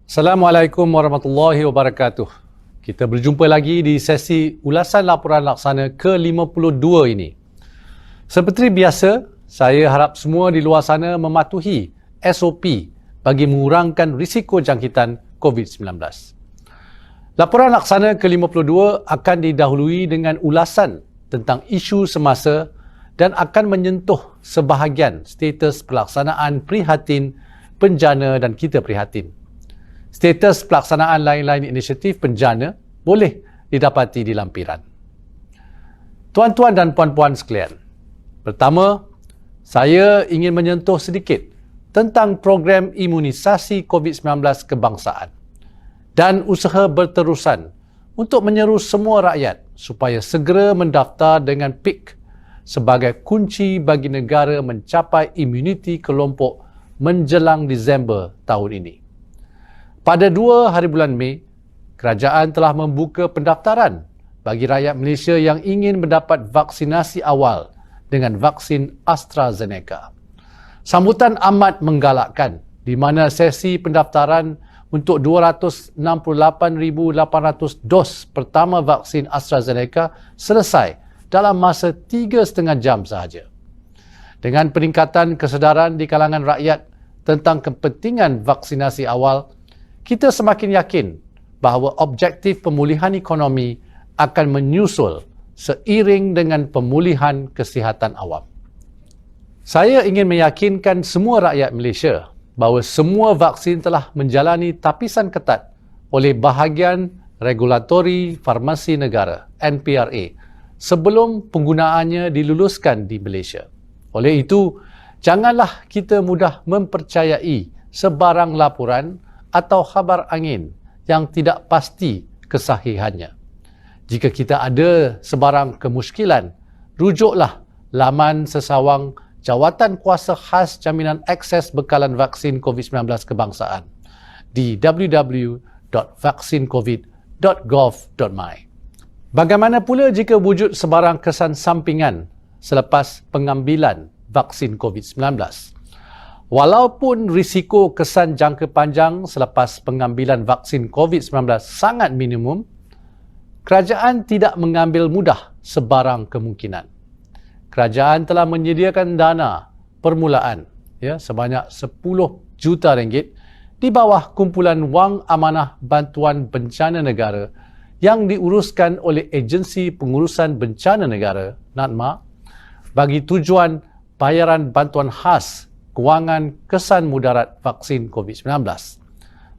Assalamualaikum warahmatullahi wabarakatuh. Kita berjumpa lagi di sesi ulasan laporan laksana ke-52 ini. Seperti biasa, saya harap semua di luar sana mematuhi SOP bagi mengurangkan risiko jangkitan COVID-19. Laporan laksana ke-52 akan didahului dengan ulasan tentang isu semasa dan akan menyentuh sebahagian status pelaksanaan prihatin, penjana dan kita prihatin. Status pelaksanaan lain-lain inisiatif penjana boleh didapati di lampiran. Tuan-tuan dan puan-puan sekalian, pertama, saya ingin menyentuh sedikit tentang program imunisasi COVID-19 kebangsaan dan usaha berterusan untuk menyeru semua rakyat supaya segera mendaftar dengan PIK sebagai kunci bagi negara mencapai imuniti kelompok menjelang Disember tahun ini. Pada 2 hari bulan Mei, kerajaan telah membuka pendaftaran bagi rakyat Malaysia yang ingin mendapat vaksinasi awal dengan vaksin AstraZeneca. Sambutan amat menggalakkan di mana sesi pendaftaran untuk 268,800 dos pertama vaksin AstraZeneca selesai dalam masa 3,5 jam sahaja. Dengan peningkatan kesedaran di kalangan rakyat tentang kepentingan vaksinasi awal, kita semakin yakin bahawa objektif pemulihan ekonomi akan menyusul seiring dengan pemulihan kesihatan awam. Saya ingin meyakinkan semua rakyat Malaysia bahawa semua vaksin telah menjalani tapisan ketat oleh bahagian regulatori farmasi negara NPRA sebelum penggunaannya diluluskan di Malaysia. Oleh itu, janganlah kita mudah mempercayai sebarang laporan atau khabar angin yang tidak pasti kesahihannya. Jika kita ada sebarang kemusykilan, rujuklah laman sesawang Jawatan Kuasa Khas Jaminan Akses Bekalan Vaksin COVID-19 Kebangsaan di www.vaksincovid.gov.my. Bagaimana pula jika wujud sebarang kesan sampingan selepas pengambilan vaksin COVID-19? Walaupun risiko kesan jangka panjang selepas pengambilan vaksin COVID-19 sangat minimum, kerajaan tidak mengambil mudah sebarang kemungkinan. Kerajaan telah menyediakan dana permulaan sebanyak 10 juta ringgit di bawah kumpulan wang amanah bantuan bencana negara yang diuruskan oleh Agensi Pengurusan Bencana Negara (NADMA) bagi tujuan bayaran bantuan khas kewangan kesan mudarat vaksin COVID-19.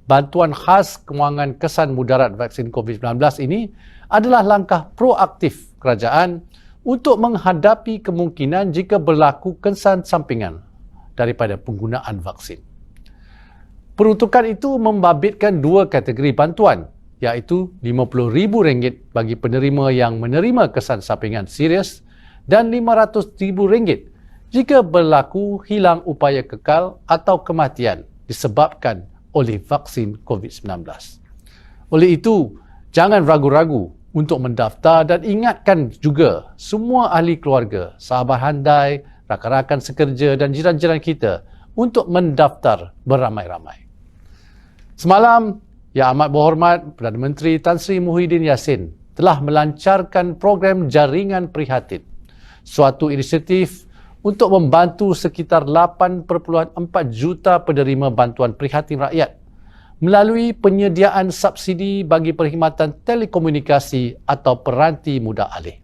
Bantuan khas kewangan kesan mudarat vaksin COVID-19 ini adalah langkah proaktif kerajaan untuk menghadapi kemungkinan jika berlaku kesan sampingan daripada penggunaan vaksin. Peruntukan itu membabitkan 2 kategori bantuan, iaitu RM50,000 bagi penerima yang menerima kesan sampingan serius dan RM500,000 jika berlaku hilang upaya kekal atau kematian disebabkan oleh vaksin COVID-19. Oleh itu, jangan ragu-ragu untuk mendaftar dan ingatkan juga semua ahli keluarga, sahabat handai, rakan-rakan sekerja dan jiran-jiran kita untuk mendaftar beramai-ramai. Semalam, Yang Amat Berhormat Perdana Menteri Tan Sri Muhyiddin Yassin telah melancarkan program Jaringan Prihatin, suatu inisiatif untuk membantu sekitar 8.4 juta penerima bantuan prihatin rakyat melalui penyediaan subsidi bagi perkhidmatan telekomunikasi atau peranti mudah alih.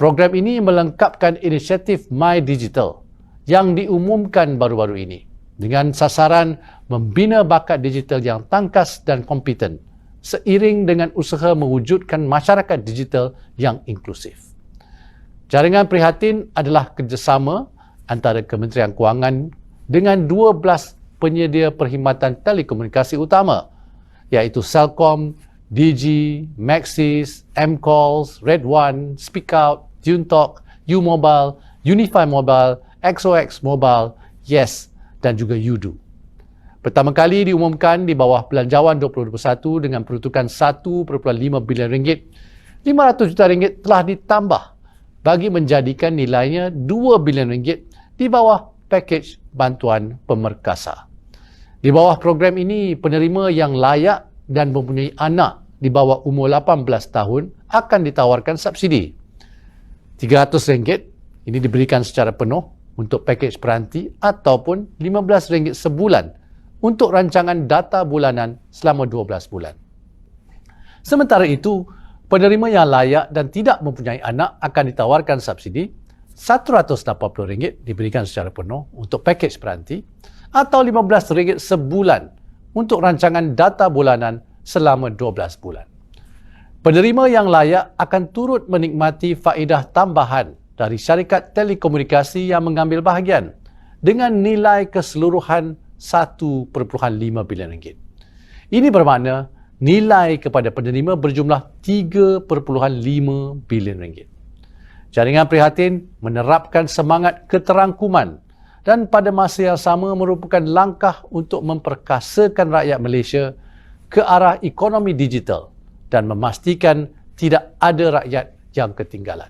Program ini melengkapkan inisiatif My Digital yang diumumkan baru-baru ini dengan sasaran membina bakat digital yang tangkas dan kompeten seiring dengan usaha mewujudkan masyarakat digital yang inklusif. Jaringan Prihatin adalah kerjasama antara Kementerian Kewangan dengan 12 penyedia perkhidmatan telekomunikasi utama, iaitu Celcom, Digi, Maxis, M-Calls, Red One, Speak Out, TuneTalk, U-Mobile, Unify Mobile, XOX Mobile, Yes dan juga Udu. Pertama kali diumumkan di bawah Belanjawan 2021 dengan peruntukan RM1.5 bilion, RM500 juta telah ditambah bagi menjadikan nilainya RM2 bilion di bawah pakej bantuan pemerkasa. Di bawah program ini, penerima yang layak dan mempunyai anak di bawah umur 18 tahun akan ditawarkan subsidi. RM300 ini diberikan secara penuh untuk pakej peranti ataupun RM15 sebulan untuk rancangan data bulanan selama 12 bulan. Sementara itu, penerima yang layak dan tidak mempunyai anak akan ditawarkan subsidi RM180 diberikan secara penuh untuk pakej peranti atau RM15 sebulan untuk rancangan data bulanan selama 12 bulan. Penerima yang layak akan turut menikmati faedah tambahan dari syarikat telekomunikasi yang mengambil bahagian dengan nilai keseluruhan RM1.5 bilion. Ini bermakna nilai kepada penerima berjumlah RM3.5 bilion. Jaringan Prihatin menerapkan semangat keterangkuman dan pada masa yang sama merupakan langkah untuk memperkasakan rakyat Malaysia ke arah ekonomi digital dan memastikan tidak ada rakyat yang ketinggalan.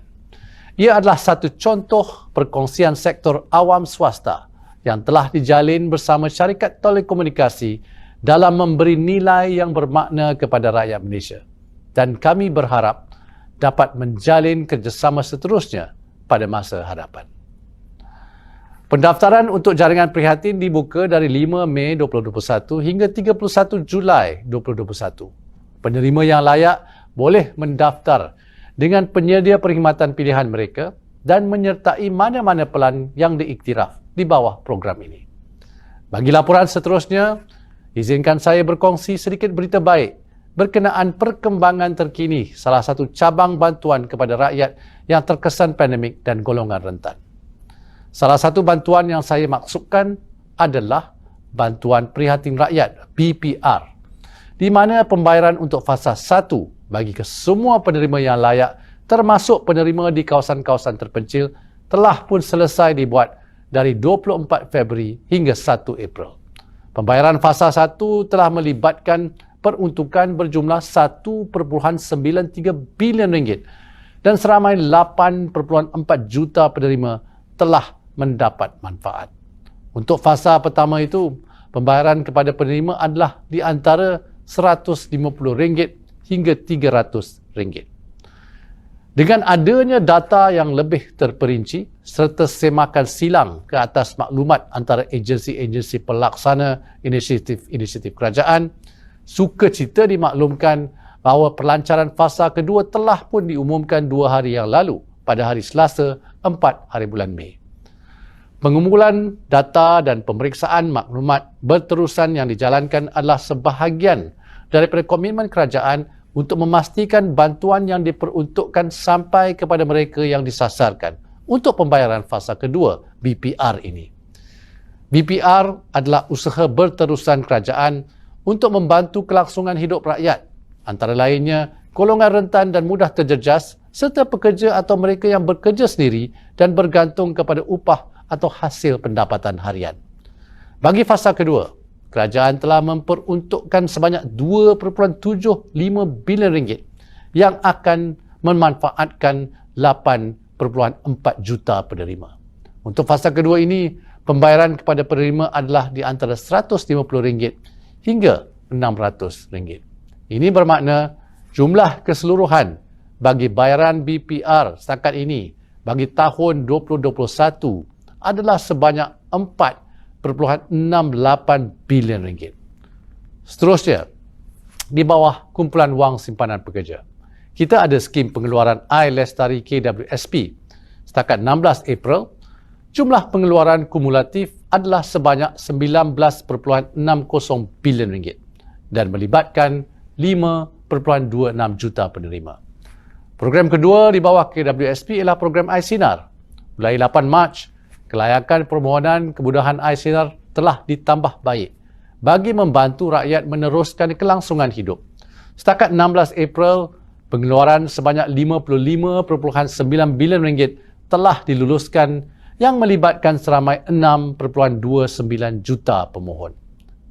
Ia adalah satu contoh perkongsian sektor awam swasta yang telah dijalin bersama syarikat telekomunikasi dalam memberi nilai yang bermakna kepada rakyat Malaysia. Dan kami berharap dapat menjalin kerjasama seterusnya pada masa hadapan. Pendaftaran untuk jaringan Prihatin dibuka dari 5 Mei 2021 hingga 31 Julai 2021. Penerima yang layak boleh mendaftar dengan penyedia perkhidmatan pilihan mereka dan menyertai mana-mana pelan yang diiktiraf di bawah program ini. Bagi laporan seterusnya, izinkan saya berkongsi sedikit berita baik berkenaan perkembangan terkini salah satu cabang bantuan kepada rakyat yang terkesan pandemik dan golongan rentan. Salah satu bantuan yang saya maksudkan adalah Bantuan Prihatin Rakyat (BPR), di mana pembayaran untuk fasa 1 bagi kesemua penerima yang layak termasuk penerima di kawasan-kawasan terpencil telah pun selesai dibuat dari 24 Februari hingga 1 April. Pembayaran fasa 1 telah melibatkan peruntukan berjumlah RM1.93 bilion dan seramai 8.4 juta penerima telah mendapat manfaat. Untuk fasa pertama itu, pembayaran kepada penerima adalah di antara RM150 hingga RM300. Dengan adanya data yang lebih terperinci serta semakan silang ke atas maklumat antara agensi-agensi pelaksana inisiatif kerajaan, sukacita dimaklumkan bahawa pelancaran fasa kedua telah pun diumumkan 2 hari yang lalu pada hari Selasa 4 hari bulan Mei. Pengumpulan data dan pemeriksaan maklumat berterusan yang dijalankan adalah sebahagian daripada komitmen kerajaan untuk memastikan bantuan yang diperuntukkan sampai kepada mereka yang disasarkan untuk pembayaran fasa kedua BPR ini. BPR adalah usaha berterusan kerajaan untuk membantu kelangsungan hidup rakyat, antara lainnya golongan rentan dan mudah terjejas serta pekerja atau mereka yang bekerja sendiri dan bergantung kepada upah atau hasil pendapatan harian. Bagi fasa kedua, kerajaan telah memperuntukkan sebanyak RM2.75 bilion yang akan memanfaatkan 8.4 juta penerima. Untuk fasa kedua ini, pembayaran kepada penerima adalah di antara RM150 hingga RM600. Ini bermakna jumlah keseluruhan bagi bayaran BPR setakat ini bagi tahun 2021 adalah sebanyak RM4.68 bilion. Seterusnya, di bawah kumpulan wang simpanan pekerja, kita ada skim pengeluaran iLestari KWSP. Setakat 16 April, jumlah pengeluaran kumulatif adalah sebanyak RM19.60 bilion dan melibatkan 5.26 juta penerima. Program kedua di bawah KWSP ialah program iSinar. Mulai 8 Mac, kelayakan permohonan kemudahan iSinar telah ditambah baik bagi membantu rakyat meneruskan kelangsungan hidup. Setakat 16 April, pengeluaran sebanyak RM55.9 bilion telah diluluskan yang melibatkan seramai 6.29 juta pemohon.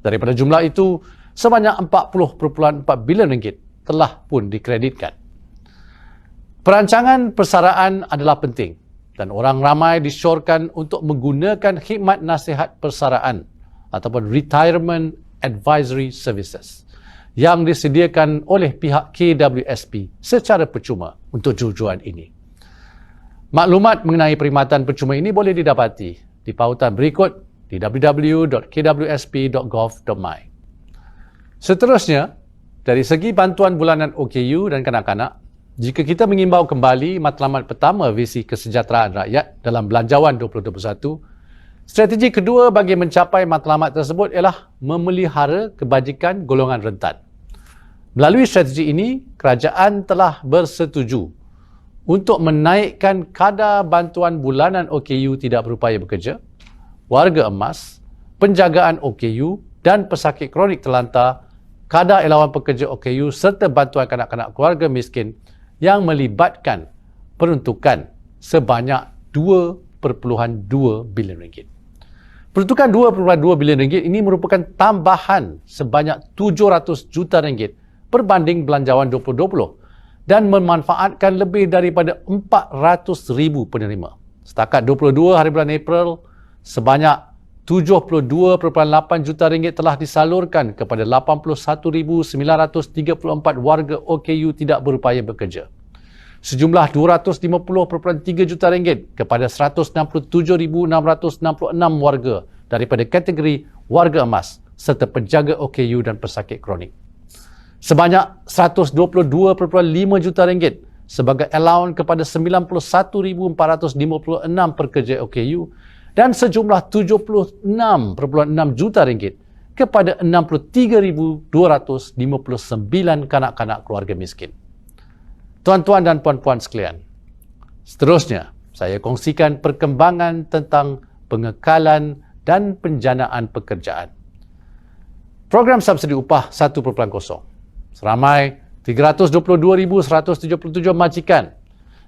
Daripada jumlah itu, sebanyak RM40.4 bilion telah pun dikreditkan. Perancangan persaraan adalah penting dan orang ramai disyorkan untuk menggunakan khidmat nasihat persaraan ataupun Retirement Advisory Services yang disediakan oleh pihak KWSP secara percuma untuk tujuan ini. Maklumat mengenai perkhidmatan percuma ini boleh didapati di pautan berikut di www.kwsp.gov.my. Seterusnya, dari segi bantuan bulanan OKU dan kanak-kanak, jika kita mengimbau kembali matlamat pertama visi kesejahteraan rakyat dalam Belanjawan 2021, strategi kedua bagi mencapai matlamat tersebut ialah memelihara kebajikan golongan rentan. Melalui strategi ini, kerajaan telah bersetuju untuk menaikkan kadar bantuan bulanan OKU tidak berupaya bekerja, warga emas, penjagaan OKU dan pesakit kronik terlantar, kadar elawan pekerja OKU serta bantuan kanak-kanak keluarga miskin yang melibatkan peruntukan sebanyak 2.2 bilion ringgit. Peruntukan 2.2 bilion ringgit ini merupakan tambahan sebanyak 700 juta ringgit berbanding Belanjawan 2020 dan memanfaatkan lebih daripada 400,000 penerima. Setakat 22 hari bulan April, sebanyak 72.8 juta ringgit telah disalurkan kepada 81,934 warga OKU tidak berupaya bekerja. Sejumlah 250.3 juta ringgit kepada 167,666 warga daripada kategori warga emas serta penjaga OKU dan pesakit kronik. Sebanyak 122.5 juta ringgit sebagai allowance kepada 91,456 pekerja OKU dan sejumlah 76.6 juta ringgit kepada 63,259 kanak-kanak keluarga miskin. Tuan-tuan dan puan-puan sekalian, seterusnya saya kongsikan perkembangan tentang pengekalan dan penjanaan pekerjaan. Program subsidi upah 1.0 seramai 322,177 majikan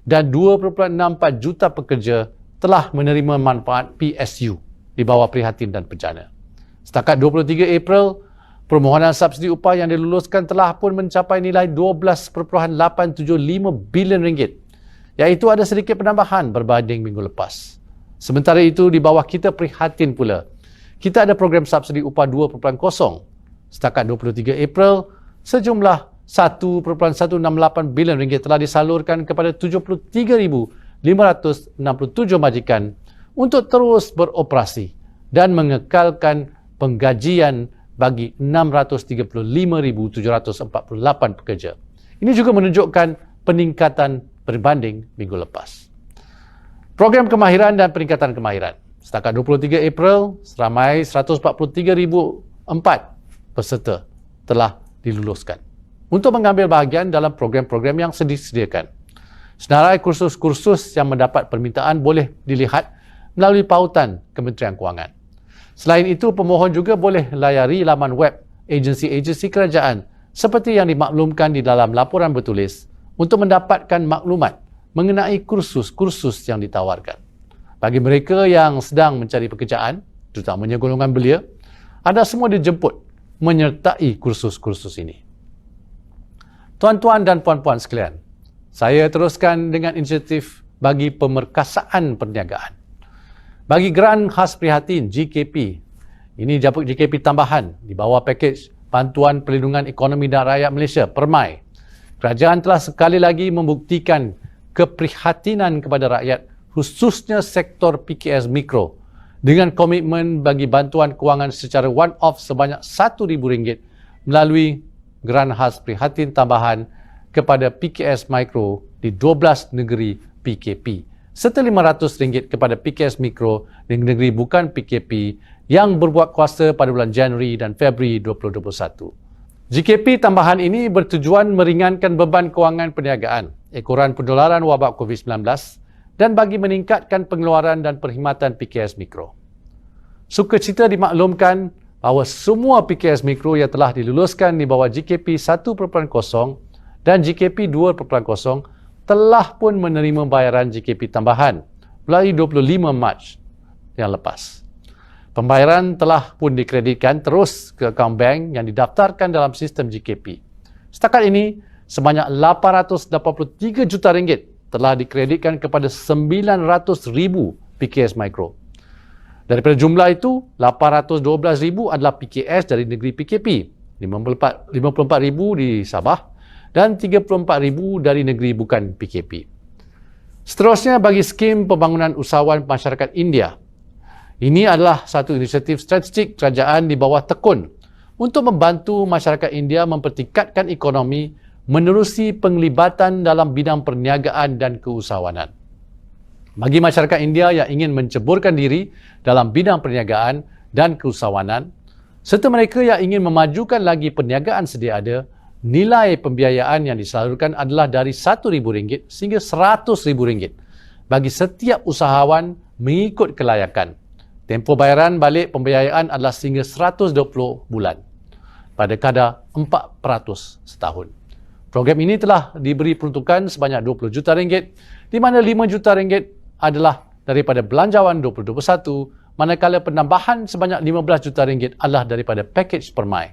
dan 2.64 juta pekerja telah menerima manfaat PSU di bawah Prihatin dan Bencana. Setakat 23 April, permohonan subsidi upah yang diluluskan telah pun mencapai nilai 12.875 bilion ringgit, iaitu ada sedikit penambahan berbanding minggu lepas. Sementara itu, di bawah Kita Prihatin pula, kita ada program subsidi upah 2.0. Setakat 23 April, sejumlah 1.168 bilion ringgit telah disalurkan kepada 73,567 majikan untuk terus beroperasi dan mengekalkan penggajian bagi 635,748 pekerja. Ini juga menunjukkan peningkatan berbanding minggu lepas. Program kemahiran dan peningkatan kemahiran. Setakat 23 April, seramai 143,004 peserta telah diluluskan untuk mengambil bahagian dalam program-program yang disediakan. Senarai kursus-kursus yang mendapat permintaan boleh dilihat melalui pautan Kementerian Kewangan. Selain itu, pemohon juga boleh layari laman web agensi-agensi kerajaan seperti yang dimaklumkan di dalam laporan bertulis untuk mendapatkan maklumat mengenai kursus-kursus yang ditawarkan. Bagi mereka yang sedang mencari pekerjaan, terutamanya golongan belia, anda semua dijemput menyertai kursus-kursus ini. Tuan-tuan dan puan-puan sekalian, saya teruskan dengan inisiatif bagi pemerkasaan perniagaan. Bagi Geran Khas Prihatin GKP, ini GKP tambahan di bawah pakej Bantuan Perlindungan Ekonomi dan Rakyat Malaysia (PERMAI), kerajaan telah sekali lagi membuktikan keprihatinan kepada rakyat, khususnya sektor PKS Mikro, dengan komitmen bagi bantuan kewangan secara one-off sebanyak RM1,000 melalui Geran Khas Prihatin tambahan kepada PKS Mikro di 12 negeri PKP, serta RM500 kepada PKS Mikro di negeri bukan PKP yang berbuat kuasa pada bulan Januari dan Februari 2021. GKP tambahan ini bertujuan meringankan beban kewangan perniagaan, ekoran penularan wabak COVID-19 dan bagi meningkatkan pengeluaran dan perkhidmatan PKS Mikro. Sukacita dimaklumkan bahawa semua PKS Mikro yang telah diluluskan di bawah GKP 1.0 dan GKP 2.0 telah pun menerima bayaran GKP tambahan melalui 25 Mac yang lepas. Pembayaran telah pun dikreditkan terus ke akaun bank yang didaftarkan dalam sistem GKP. Setakat ini, sebanyak RM883 juta telah dikreditkan kepada 900,000 PKS Mikro. Daripada jumlah itu, 812,000 adalah PKS dari negeri PKP, 54,000 di Sabah dan 34,000 dari negeri bukan PKP. Seterusnya bagi skim pembangunan usahawan masyarakat India. Ini adalah satu inisiatif strategik kerajaan di bawah tekun untuk membantu masyarakat India mempertingkatkan ekonomi menerusi penglibatan dalam bidang perniagaan dan keusahawanan. Bagi masyarakat India yang ingin menceburkan diri dalam bidang perniagaan dan keusahawanan, serta mereka yang ingin memajukan lagi perniagaan sedia ada, nilai pembiayaan yang disalurkan adalah dari RM1,000 sehingga RM100,000 bagi setiap usahawan mengikut kelayakan. Tempoh bayaran balik pembiayaan adalah sehingga 120 bulan pada kadar 4% setahun. Program ini telah diberi peruntukan sebanyak RM20 juta, di mana RM5 juta adalah daripada belanjawan 2021, manakala penambahan sebanyak RM15 juta adalah daripada pakej permai.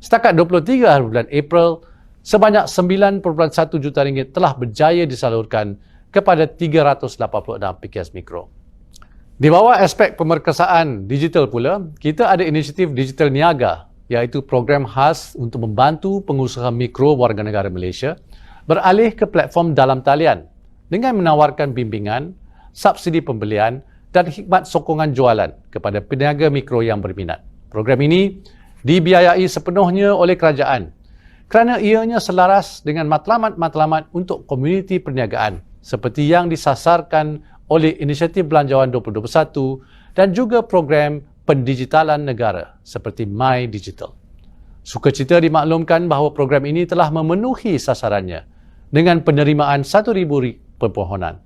Setakat 23 bulan April, sebanyak RM9.1 juta telah berjaya disalurkan kepada 386 PKS Mikro. Di bawah aspek pemerkasaan digital pula, kita ada inisiatif Digital Niaga, iaitu program khas untuk membantu pengusaha mikro warga negara Malaysia beralih ke platform dalam talian dengan menawarkan bimbingan, subsidi pembelian dan khidmat sokongan jualan kepada peniaga mikro yang berminat. Program ini dibiayai sepenuhnya oleh kerajaan kerana ianya selaras dengan matlamat-matlamat untuk komuniti perniagaan seperti yang disasarkan oleh Inisiatif Belanjawan 2021 dan juga program pendigitalan negara seperti My Digital. Sukacita dimaklumkan bahawa program ini telah memenuhi sasarannya dengan penerimaan 1,000 permohonan.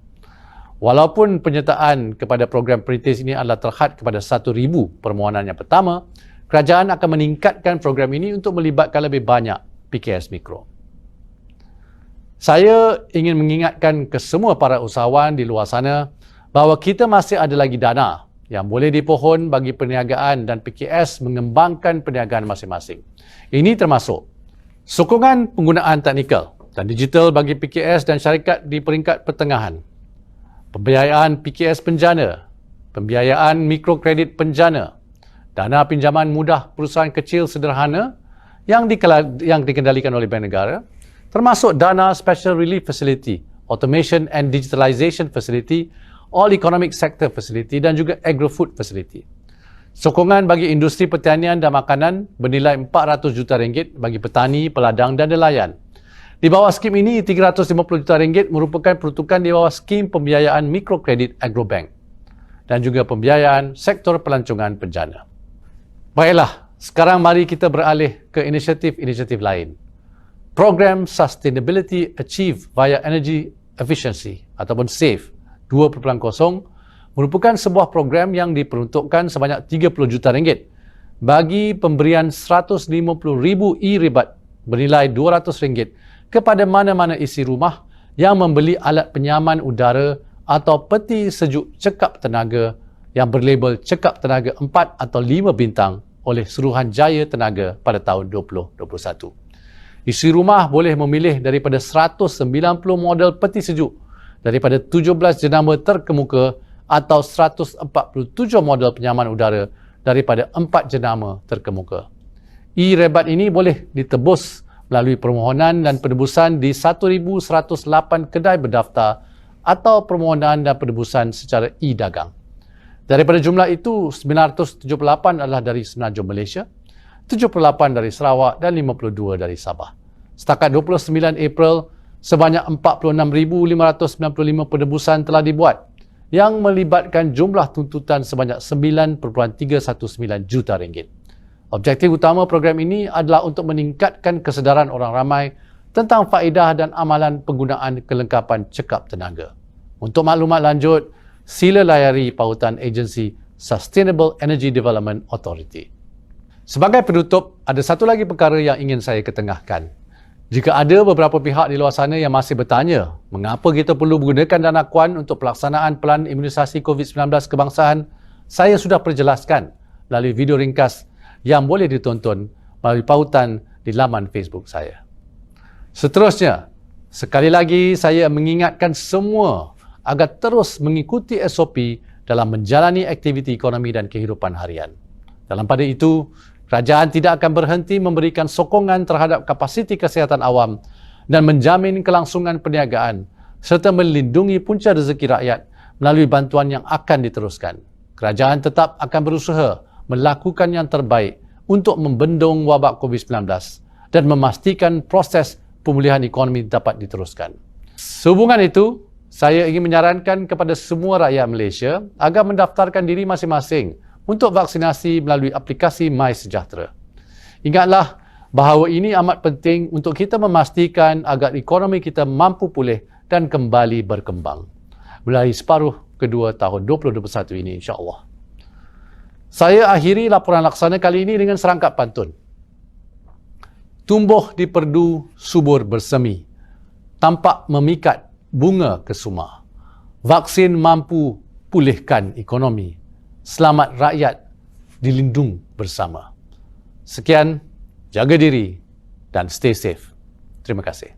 Walaupun penyertaan kepada program perintis ini adalah terhad kepada 1,000 permohonan yang pertama, kerajaan akan meningkatkan program ini untuk melibatkan lebih banyak PKS Mikro. Saya ingin mengingatkan ke semua para usahawan di luar sana bahawa kita masih ada lagi dana yang boleh dipohon bagi perniagaan dan PKS mengembangkan perniagaan masing-masing. Ini termasuk sokongan penggunaan teknikal dan digital bagi PKS dan syarikat di peringkat pertengahan, pembiayaan PKS penjana, pembiayaan mikrokredit penjana, dana pinjaman mudah perusahaan kecil sederhana yang dikendalikan oleh Bank Negara, termasuk dana Special Relief Facility, Automation and Digitalization Facility, All Economic Sector Facility dan juga Agro-Food Facility. Sokongan bagi industri pertanian dan makanan bernilai RM400 juta bagi petani, peladang dan nelayan. Di bawah skim ini, RM350 juta merupakan peruntukan di bawah skim pembiayaan mikrokredit Agrobank dan juga pembiayaan sektor pelancongan penjana. Baiklah, sekarang mari kita beralih ke inisiatif-inisiatif lain. Program Sustainability Achieved via Energy Efficiency ataupun SAFE 2.0 merupakan sebuah program yang diperuntukkan sebanyak RM30 juta bagi pemberian 150,000 e-ribat bernilai RM200 kepada mana-mana isi rumah yang membeli alat penyaman udara atau peti sejuk cekap tenaga yang berlabel cekap tenaga 4 atau 5 bintang oleh Suruhanjaya Tenaga pada tahun 2021. Isi rumah boleh memilih daripada 190 model peti sejuk daripada 17 jenama terkemuka atau 147 model penyaman udara daripada 4 jenama terkemuka. E-rebat ini boleh ditebus melalui permohonan dan penebusan di 1,108 kedai berdaftar atau permohonan dan penebusan secara e-dagang. Daripada jumlah itu, 978 adalah dari Semenanjung Malaysia, 78 dari Sarawak dan 52 dari Sabah. Setakat 29 April, sebanyak 46,595 penebusan telah dibuat yang melibatkan jumlah tuntutan sebanyak RM9.319 juta. Objektif utama program ini adalah untuk meningkatkan kesedaran orang ramai tentang faedah dan amalan penggunaan kelengkapan cekap tenaga. Untuk maklumat lanjut, sila layari pautan agensi Sustainable Energy Development Authority. Sebagai penutup, ada satu lagi perkara yang ingin saya ketengahkan. Jika ada beberapa pihak di luar sana yang masih bertanya mengapa kita perlu menggunakan dana KUAN untuk pelaksanaan pelan imunisasi COVID-19 kebangsaan, saya sudah perjelaskan melalui video ringkas yang boleh ditonton melalui pautan di laman Facebook saya. Seterusnya, sekali lagi saya mengingatkan semua agar terus mengikuti SOP dalam menjalani aktiviti ekonomi dan kehidupan harian. Dalam pada itu, kerajaan tidak akan berhenti memberikan sokongan terhadap kapasiti kesihatan awam dan menjamin kelangsungan perniagaan serta melindungi punca rezeki rakyat melalui bantuan yang akan diteruskan. Kerajaan tetap akan berusaha melakukan yang terbaik untuk membendung wabak COVID-19 dan memastikan proses pemulihan ekonomi dapat diteruskan. Sehubungan itu, saya ingin menyarankan kepada semua rakyat Malaysia agar mendaftarkan diri masing-masing untuk vaksinasi melalui aplikasi MySejahtera. Ingatlah bahawa ini amat penting untuk kita memastikan agar ekonomi kita mampu pulih dan kembali berkembang melalui separuh kedua tahun 2021 ini, insya-Allah. Saya akhiri laporan laksana kali ini dengan serangkap pantun. Tumbuh di perdu subur bersemi, tampak memikat bunga kesuma. Vaksin mampu pulihkan ekonomi. Selamat rakyat dilindung bersama. Sekian, jaga diri dan stay safe. Terima kasih.